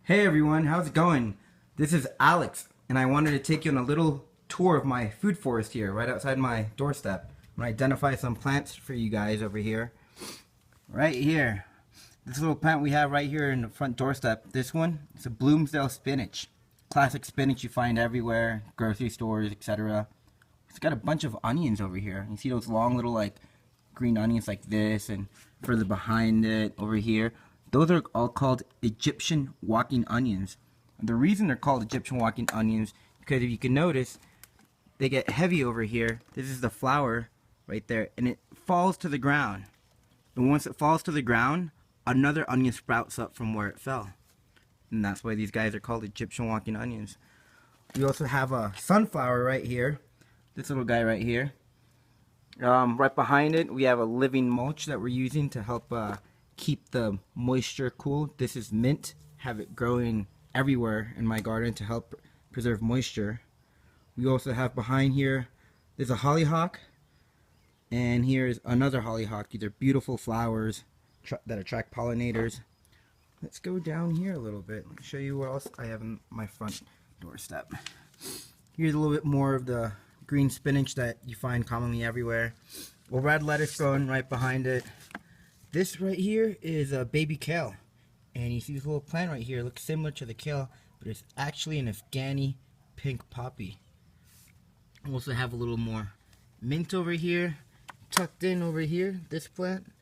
Hey everyone, how's it going? This is Alex, and I wanted to take you on a little tour of my food forest here, right outside my doorstep. I'm gonna identify some plants for you guys over here. Right here. This little plant we have right here in the front doorstep, this one, it's a Bloomsdale spinach. Classic spinach you find everywhere, grocery stores, etc. It's got a bunch of onions over here. You see those long little like green onions like this, and further behind it over here. Those are all called Egyptian walking onions. And the reason they're called Egyptian walking onions, because if you can notice, they get heavy over here. This is the flower right there, and it falls to the ground. And once it falls to the ground, another onion sprouts up from where it fell. And that's why these guys are called Egyptian walking onions. We also have a sunflower right here. This little guy right here. Right behind it, we have a living mulch that we're using to help keep the moisture cool. This is mint. Have it growing everywhere in my garden to help preserve moisture. We also have behind here, there's a hollyhock, and here is another hollyhock. These are beautiful flowers that attract pollinators. Let's go down here a little bit. Let me show you what else I have in my front doorstep. Here's a little bit more of the green spinach that you find commonly everywhere. Well, red lettuce growing right behind it. This right here is a baby kale, and you see this little plant right here. It looks similar to the kale, but it's actually an Afghani pink poppy. We also have a little more mint over here, tucked in over here. This plant,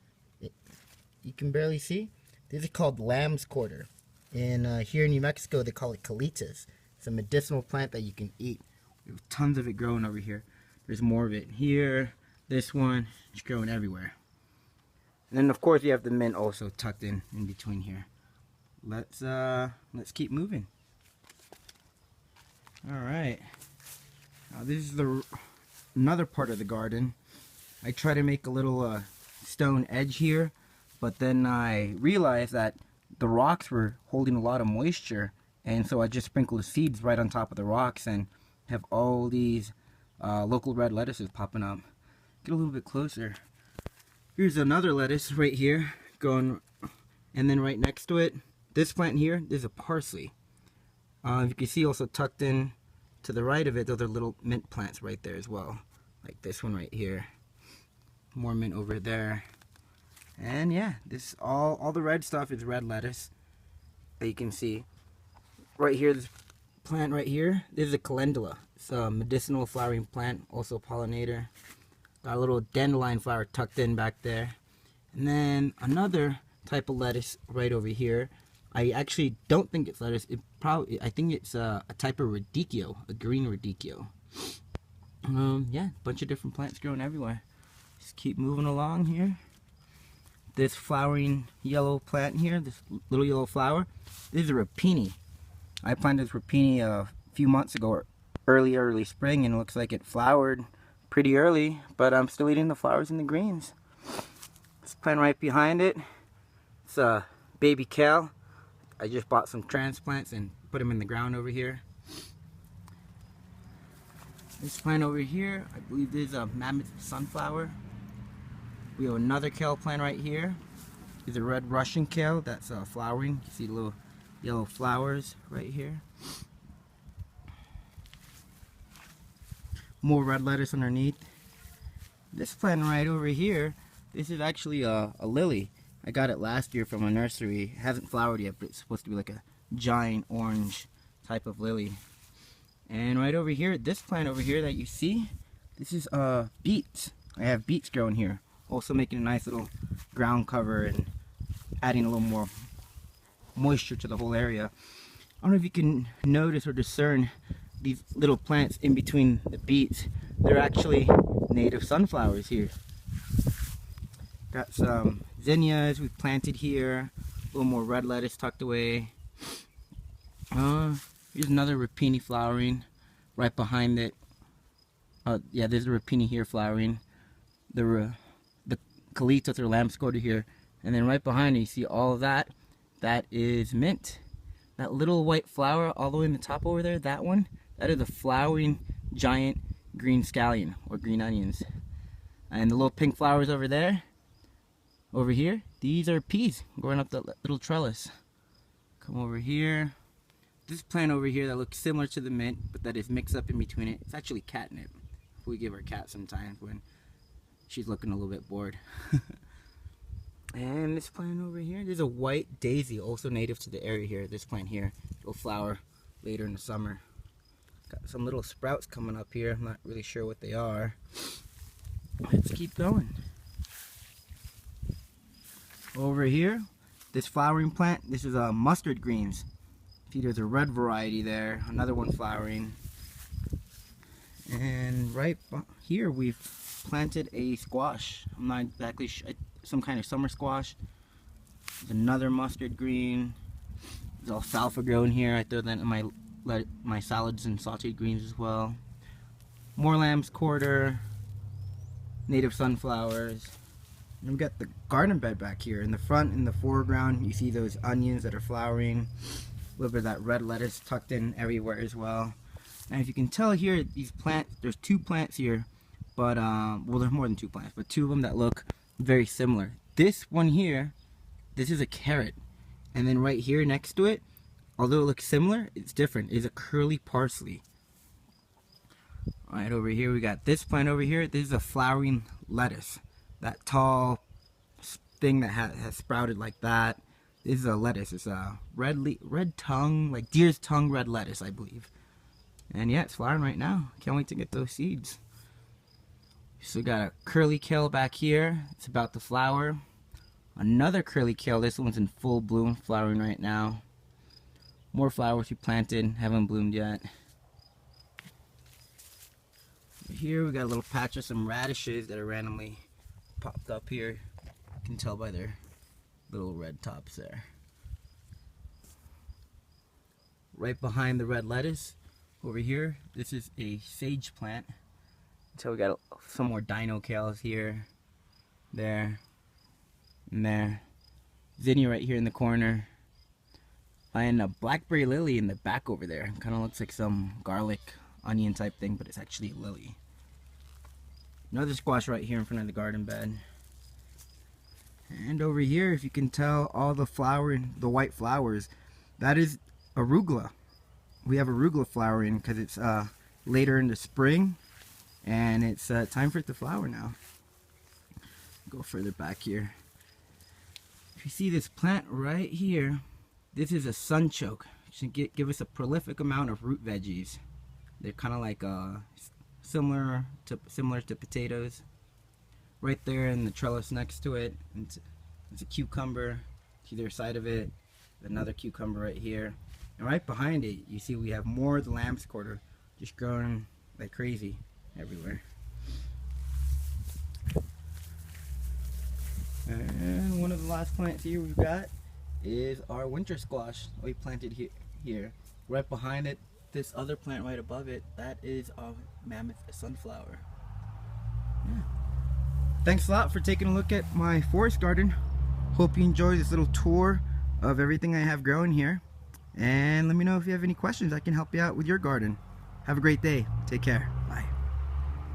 you can barely see. This is called lamb's quarter, and here in New Mexico they call it colitas. It's a medicinal plant that you can eat. We have tons of it growing over here. There's more of it here. This one is growing everywhere. And then of course you have the mint also tucked in between here. Let's keep moving. All right. Now this is another part of the garden. I try to make a little stone edge here, but then I realized that the rocks were holding a lot of moisture, and so I just sprinkled the seeds right on top of the rocks and have all these local red lettuces popping up. Get a little bit closer. Here's another lettuce right here going, and then right next to it, this plant here, there's a parsley. You can see also tucked in to the right of it, those are little mint plants right there as well. Like this one right here. More mint over there. And yeah, this all the red stuff is red lettuce that you can see. Right here, this plant right here, this is a calendula. It's a medicinal flowering plant, also pollinator. Got a little dandelion flower tucked in back there. And then another type of lettuce right over here. I actually don't think it's lettuce. I think it's a type of radicchio, a green radicchio. Yeah, bunch of different plants growing everywhere. Just keep moving along here. This flowering yellow plant here, this little yellow flower, this is a rapini. I planted this rapini a few months ago, early spring, and it looks like it flowered pretty early, but I'm still eating the flowers and the greens. This plant right behind it, it's a baby kale. I just bought some transplants and put them in the ground over here. This plant over here, I believe this is a mammoth sunflower. We have another kale plant right here. This is a red Russian kale that's flowering. You see little yellow flowers right here. More red lettuce underneath. This plant right over here, this is actually a lily. I got it last year from a nursery. It hasn't flowered yet, but it's supposed to be like a giant orange type of lily. And right over here, this plant over here that you see, this is beets. I have beets growing here. Also making a nice little ground cover and adding a little more moisture to the whole area. I don't know if you can notice or discern these little plants in between the beets. They're actually native sunflowers here. Got some zinnias we planted here. A little more red lettuce tucked away. Here's another rapini flowering right behind it. Yeah, there's a rapini here flowering. The colitas or lamb's quarter here. And then right behind it, you see all of that. That is mint. That little white flower all the way in the top over there, that one, that is a flowering giant green scallion or green onions. And the little pink flowers over there, over here, these are peas growing up the little trellis. Come over here. This plant over here that looks similar to the mint, but that is mixed up in between it. It's actually catnip. We give our cat sometimes when she's looking a little bit bored. And this plant over here, there's a white daisy, also native to the area here. This plant here will flower later in the summer. Got some little sprouts coming up here. I'm not really sure what they are. Let's keep going. Over here, this flowering plant, this is mustard greens. See, there's a red variety there, another one flowering. And right here we've planted a squash. I'm not exactly sure, some kind of summer squash. There's another mustard green. There's alfalfa growing here. I throw that in my salads and sauteed greens as well. More lamb's quarter, native sunflowers. And we've got the garden bed back here. In the front, in the foreground, you see those onions that are flowering. A little bit of that red lettuce tucked in everywhere as well. And if you can tell here, these plants, there's two plants here, but well, there's more than two plants, but two of them that look very similar. This one here, this is a carrot, and then right here next to it, although it looks similar, it's different. It's a curly parsley. Right over here, we got this plant over here. This is a flowering lettuce. That tall thing that has sprouted like that. This is a lettuce. It's a red tongue, like deer's tongue red lettuce, I believe. And yeah, it's flowering right now. Can't wait to get those seeds. So we got a curly kale back here. It's about to flower. Another curly kale. This one's in full bloom, flowering right now. More flowers we planted, haven't bloomed yet. Here we got a little patch of some radishes that are randomly popped up here. You can tell by their little red tops there. Right behind the red lettuce, over here, this is a sage plant. So we got some more dino kales here, there, and there. Zinnia right here in the corner. And a blackberry lily in the back over there. Kind of looks like some garlic onion type thing, but it's actually a lily. Another squash right here in front of the garden bed. And over here, if you can tell, all the flowering, the white flowers, that is arugula. We have arugula flowering because it's later in the spring, and it's time for it to flower now. Go further back here. If you see this plant right here, this is a sunchoke. It should give us a prolific amount of root veggies. They're kind of like similar to potatoes. Right there in the trellis next to it, it's a cucumber to either side of it. Another cucumber right here, and right behind it, you see we have more of the lamb's quarter, just growing like crazy everywhere. And one of the last plants here we've got is our winter squash we planted here. Right behind it, this other plant right above it, that is a mammoth sunflower. Yeah. Thanks a lot for taking a look at my forest garden. Hope you enjoyed this little tour of everything I have growing here. And let me know if you have any questions. I can help you out with your garden. Have a great day. Take care.